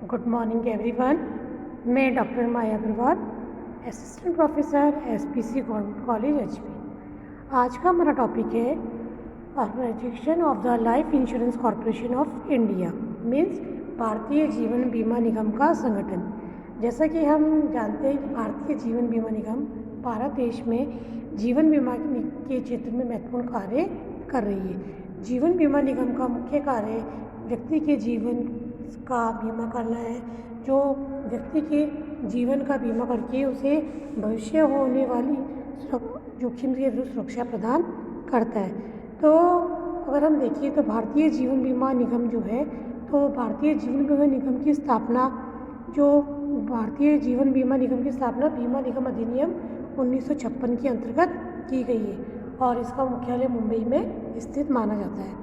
Good morning everyone. मैं doctor Maya Agrawal, assistant professor SPC government college HP. आज का हमारा टॉपिक है organisation of the life insurance corporation of India, means Bharatiya Jeevan बीमा निगम का संगठन। जैसा कि हम जानते हैं कि भारतीय जीवन बीमा निगम भारत देश में जीवन बीमा के क्षेत्र में महत्वपूर्ण कार्य कर रही है। जीवन बीमा निगम का मुख्य कार्य व्यक्ति के जीवन का बीमा करना है, जो व्यक्ति के जीवन का बीमा करके उसे भविष्य होने वाली जोखिम से सुरक्षा प्रदान करता है। तो अगर हम देखिए तो भारतीय जीवन बीमा निगम जो है, तो भारतीय जीवन बीमा निगम की स्थापना बीमा निगम अधिनियम 1956 के अंतर्गत की गई है और इसका मुख्यालय मुंबई में स्थित माना जाता है।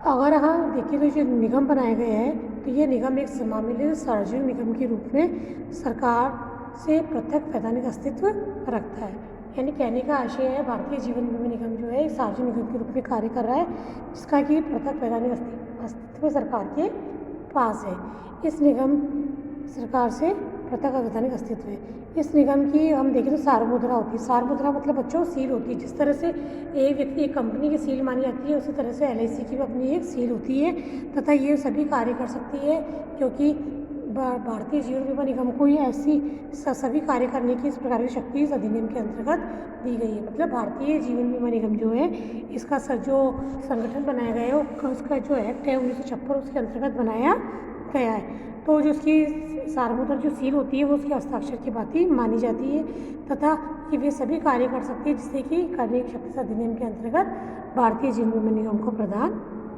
अगर हम देखें तो जो निगम बनाए गए हैं, तो ये निगम एक समामिलित सार्वजनिक निगम के रूप में सरकार से पृथक वैधानिक अस्तित्व रखता है। यानी कहने का आशय है, भारतीय जीवन बीमा निगम जो है सार्वजनिक निगम के रूप में कार्य कर रहा है, जिसका कि पृथक वैधानिक अस्तित्व सरकार के पास है। इस निगम सरकार से पृथक वैधानिक अस्तित्व है। इस निगम की हम देखें तो सार्वमुद्रा होती है। सार्वमुद्रा मतलब बच्चों सील होती है। जिस तरह से एक व्यक्ति एक कंपनी की सील मानी जाती है, उसी तरह से एलआईसी की भी अपनी एक सील होती है तथा ये सभी कार्य कर सकती है, क्योंकि भारतीय जीवन बीमा निगम को ये ऐसी सभी कार्य करने की इस प्रकार की शक्ति इस अधिनियम के अंतर्गत दी गई है। मतलब भारतीय जीवन बीमा निगम जो है, इसका जो संगठन बनाया गया है, उसका जो एक्ट है 1956 उसके अंतर्गत बनाया गया है। तो जो उसकी सार्वमुद्रा जो सील होती है वो उसके हस्ताक्षर की बात ही मानी जाती है तथा कि वे सभी कार्य कर सकती है जिससे कि करने की शक्ति अधिनियम के अंतर्गत भारतीय जीवन बीमा निगम को प्रदान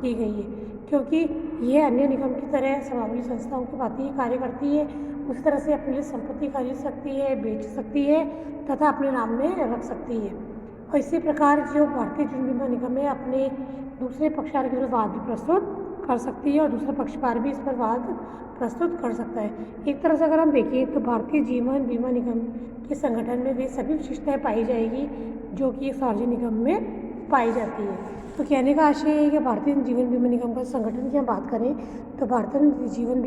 की गई है, क्योंकि ये अन्य निगम की तरह समावेशी संस्थाओं की बात ही कार्य करती है। उसी तरह से अपने लिए संपत्ति खरीद सकती है, बेच सकती है तथा अपने नाम में रख सकती है। और इसी प्रकार जो भारतीय जीवन बीमा निगम है, अपने दूसरे पक्षकार के विरुद्ध वाद भी प्रस्तुत कर सकती है और दूसरा पक्षकार भी इस पर वाद प्रस्तुत कर सकता है। एक तरह से अगर हम देखें तो भारतीय जीवन बीमा निगम के संगठन में वे सभी विशेषताएं पाई जाएगी जो कि एक सार्वजनिक निगम में पाई जाती है। तो कहने का आशय है कि भारतीय जीवन बीमा निगम का संगठन की हम बात करें तो भारतीय जीवन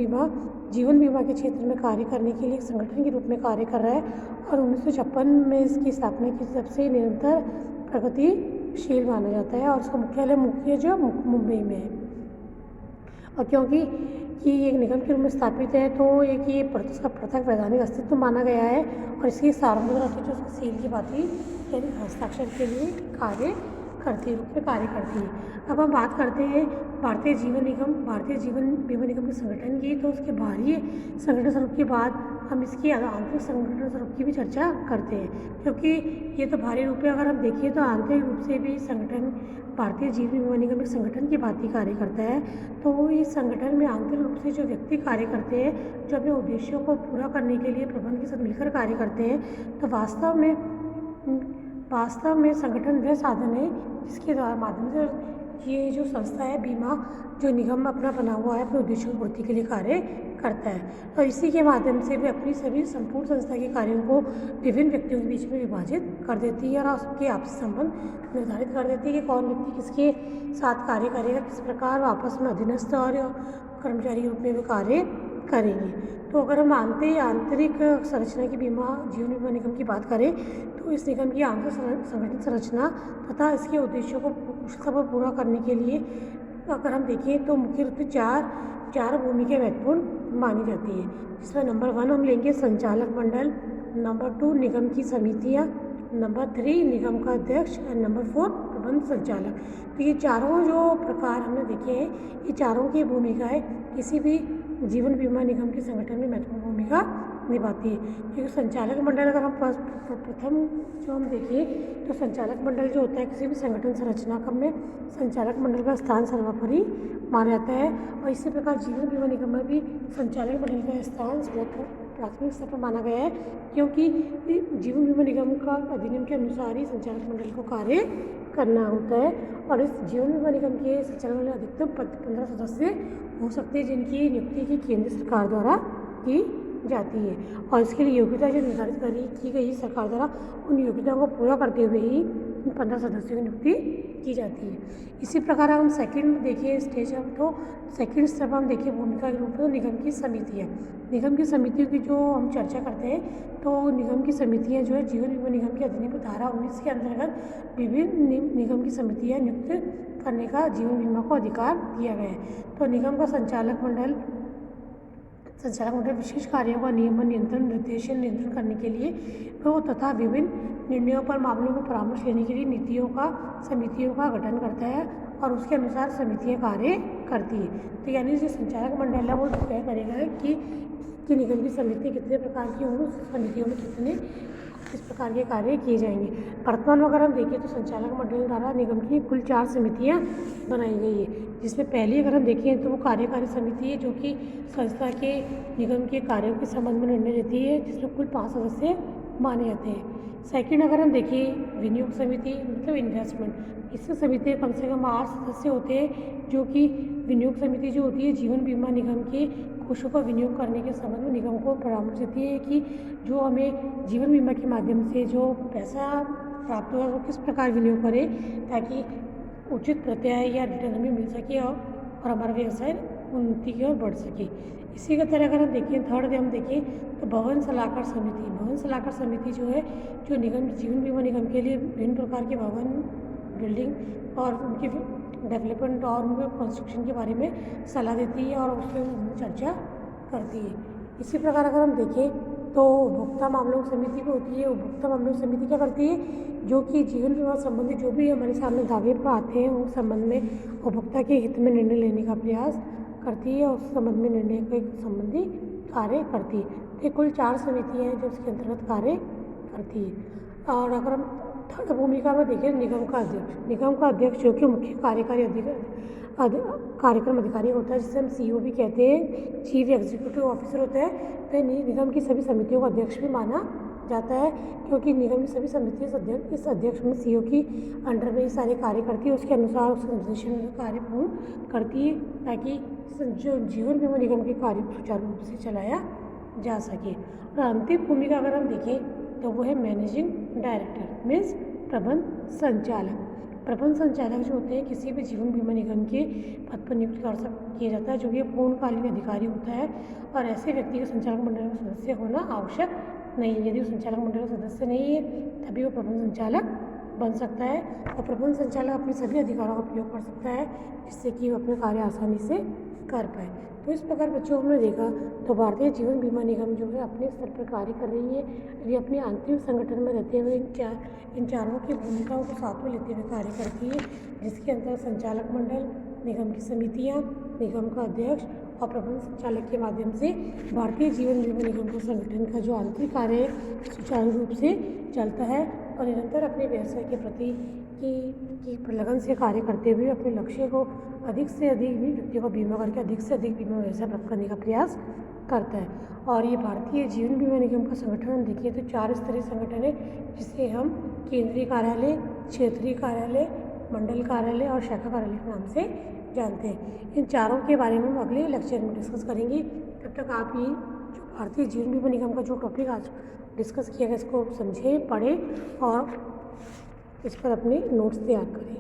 बीमा के क्षेत्र में कार्य करने के लिए एक संगठन के रूप में कार्य कर रहा है और 1956 में इसकी स्थापना की सबसे निरंतर प्रगतिशील माना जाता है और उसका मुख्यालय मुंबई में है। और क्योंकि एक निगम के रूप में स्थापित है, तो एक ये इसका पृथक वैधानिक अस्तित्व माना गया है और इसकी सार्वमुद्रा जो उसकी सील की बात ही यानी हस्ताक्षर के लिए रूप में कार्य करती है। अब हम बात करते हैं भारतीय जीवन बीमा निगम के संगठन की, तो उसके बाहरी संगठन स्वरूप के बाद हम इसकी आंतरिक संगठन स्वरूप की भी चर्चा करते हैं, क्योंकि ये तो बाहरी रूप है। अगर हम देखिए तो आंतरिक रूप से भी संगठन भारतीय जीवन बीमा निगम एक संगठन की भांति कार्य करता है। तो इस संगठन में आंतरिक रूप से जो व्यक्ति कार्य करते हैं, जो अपने उद्देश्यों को पूरा करने के लिए प्रबंधन के साथ मिलकर कार्य करते हैं, तो वास्तव में संगठन वह साधन है जिसके द्वारा माध्यम से ये जो संस्था है बीमा जो निगम अपना बना हुआ है अपने उद्देश्यों की पूर्ति के लिए कार्य करता है और इसी के माध्यम से वे अपनी सभी संपूर्ण संस्था के कार्यों को विभिन्न व्यक्तियों के बीच में विभाजित कर देती है और उसके आपसी संबंध निर्धारित कर देती है कि कौन व्यक्ति किसके साथ कार्य करेगा, किस प्रकार आपस में अधीनस्थ और कर्मचारी के रूप में वे कार्य करेंगे। तो अगर हम आंतरिक संरचना की जीवन बीमा निगम की बात करें तो इस निगम की आंतरिक संगठन संरचना तथा इसके उद्देश्यों को कुशलतापूर्वक पूरा करने के लिए अगर हम देखें तो मुख्य रूप से चार भूमिका महत्वपूर्ण मानी जाती है, जिसमें नंबर 1 हम लेंगे संचालक मंडल, नंबर 2 निगम की समितियाँ, नंबर 3 निगम का अध्यक्ष और नंबर 4 प्रबंध संचालक। तो ये चारों जो प्रकार हमने देखे हैं, ये चारों की भूमिका है किसी भी जीवन बीमा निगम के संगठन में महत्वपूर्ण भूमिका निभाती है। क्योंकि संचालक मंडल अगर हम प्रथम जो हम देखें तो संचालक मंडल जो होता है किसी भी संगठन संरचना में संचालक मंडल का स्थान सर्वोपरि माना जाता है और इसी प्रकार जीवन बीमा निगम में भी संचालक मंडल का स्थान प्राथमिक स्तर पर माना गया है, क्योंकि जीवन बीमा निगम का अधिनियम के अनुसार ही संचालक मंडल को कार्य करना होता है और इस जीवन बीमा निगम के संचालक मंडल अधिकतम 15 सदस्य हो सकते हैं जिनकी नियुक्ति की केंद्र सरकार द्वारा की जाती है और इसके लिए योग्यता जो निर्धारित की गई सरकार द्वारा उन योग्यताओं को पूरा करते हुए ही 15 सदस्यों की नियुक्ति की जाती है। इसी प्रकार हम सेकंड देखिए स्टेज हम तो सेकंड स्टेप हम देखिए भूमिका के रूप में निगम की समितियाँ। निगम की समितियों की जो हम चर्चा करते हैं तो निगम की समितियाँ जो है जीवन बीमा निगम के अधिनियम धारा 19 के अंतर्गत विभिन्न निगम की समितियाँ नियुक्त करने का जीवन बीमा को अधिकार दिया गया है। तो निगम का संचालक मंडल विशेष कार्यों का नियमन नियंत्रण करने के लिए तो तथा विभिन्न निर्णयों पर मामलों में परामर्श लेने के लिए नीतियों का समितियों का गठन करता है और उसके अनुसार समितियां कार्य करती है। तो यानी जो संचालक मंडल है वो तय करेगा कि निगम की समिति कितने प्रकार की होंगी, उस समितियों में किस प्रकार के कार्य किए जाएंगे। वर्तमान में अगर हम देखें तो संचालक मंडल द्वारा निगम की कुल 4 समितियां बनाई गई है, जिसमें पहली अगर हम देखें तो वो कार्यकारी समिति है जो कि संस्था के निगम के कार्यों के संबंध में निर्णय लेती है, जिसमें कुल 5 सदस्य माने जाते हैं। सेकंड अगर हम देखें विनियोग समिति मतलब इन्वेस्टमेंट, इस समिति कम से कम 8 सदस्य होते हैं, जो कि विनियोग समिति जो होती है जीवन बीमा निगम के कोषों का विनियोग करने के संबंध में निगम को परामर्श देती है कि जो हमें जीवन बीमा के माध्यम से जो पैसा प्राप्त होगा वो किस प्रकार विनियोग करें ताकि उचित प्रत्याय या रिटर्न हमें मिल सके और हमारा व्यवसाय उन्नति की ओर बढ़ सके। इसी के तरह अगर हम देखें थर्ड हम देखें तो भवन सलाहकार समिति जो है जो निगम जीवन बीमा निगम के लिए विभिन्न प्रकार के भवन बिल्डिंग और उनकी डेवलपमेंट और उनके कंस्ट्रक्शन के बारे में सलाह देती है और उसमें चर्चा करती है। इसी प्रकार अगर हम देखें तो उपभोक्ता मामलों की समिति भी होती है। उपभोक्ता मामलों की समिति क्या करती है, जो कि जीवन बीमा संबंधी जो भी हमारे सामने दावे पर आते हैं उस संबंध में उपभोक्ता के हित में निर्णय लेने का प्रयास करती है और उस संबंध में निर्णय के संबंधी कार्य करती है। तो कुल 4 समितियाँ हैं जो उसके अंतर्गत कार्य करती है। और अगर हम थर्ड भूमिका में देखें निगम का अध्यक्ष जो कि मुख्य कार्यक्रम अधिकारी होता है, जिसे हम CEO भी कहते हैं, चीफ एग्जीक्यूटिव ऑफिसर होता है। तो निगम की सभी समितियों का अध्यक्ष भी माना जाता है, क्योंकि निगम की सभी समितियाँ इस अध्यक्ष में CEO की अंडर में ही सारे कार्य करती है, उसके अनुसार उसके निर्देशन में कार्य पूर्ण करती है ताकि जो जीवन बीमा निगम के कार्य सुचारू रूप से चलाया जा सके। और अंतिम भूमिका अगर हम देखें तो वो है मैनेजिंग डायरेक्टर मीन्स प्रबंध संचालक जो होते हैं किसी भी जीवन बीमा निगम के पद पर नियुक्त किया जाता है, जो कि पूर्णकालीन अधिकारी होता है और ऐसे व्यक्ति का संचालक मंडल में सदस्य होना आवश्यक नहीं है। यदि वो संचालक मंडल का सदस्य नहीं है तभी वो प्रबंध संचालक बन सकता है और प्रबंध संचालक अपने सभी अधिकारों का उपयोग कर सकता है जिससे कि वो अपने कार्य आसानी से कर पाए। तो इस प्रकार बच्चों हमने देखा तो भारतीय जीवन बीमा निगम जो है अपने स्तर पर कार्य कर रही है। ये अपने आंतरिक संगठन में रहते हुए इन चारों की भूमिकाओं को साथ में लेते हुए कार्य करती है, जिसके अंतर्गत संचालक मंडल, निगम की समितियाँ, निगम का अध्यक्ष और प्रबंध संचालक के माध्यम से भारतीय जीवन बीमा निगम का संगठन का जो आंतरिक कार्य सुचारू रूप से चलता है और निरंतर अपने व्यवसाय के प्रति की प्रलगन से कार्य करते हुए अपने लक्ष्य को अधिक से अधिक व्यक्तियों का बीमा करके अधिक से अधिक बीमा व्यवसाय प्राप्त करने का प्रयास करता है। और ये भारतीय जीवन बीमा निगम का संगठन देखिए तो 4 स्तरीय संगठन है, जिसे हम केंद्रीय कार्यालय, क्षेत्रीय कार्यालय, मंडल कार्यालय और शाखा कार्यालय के नाम से जानते हैं। इन चारों के बारे में हम अगले लेक्चर में डिस्कस करेंगे। तब तक आप ये जो भारतीय जीवन बीमा निगम का जो टॉपिक आज डिस्कस किया गया इसको समझें, पढ़ें और इस पर अपने नोट्स तैयार करें।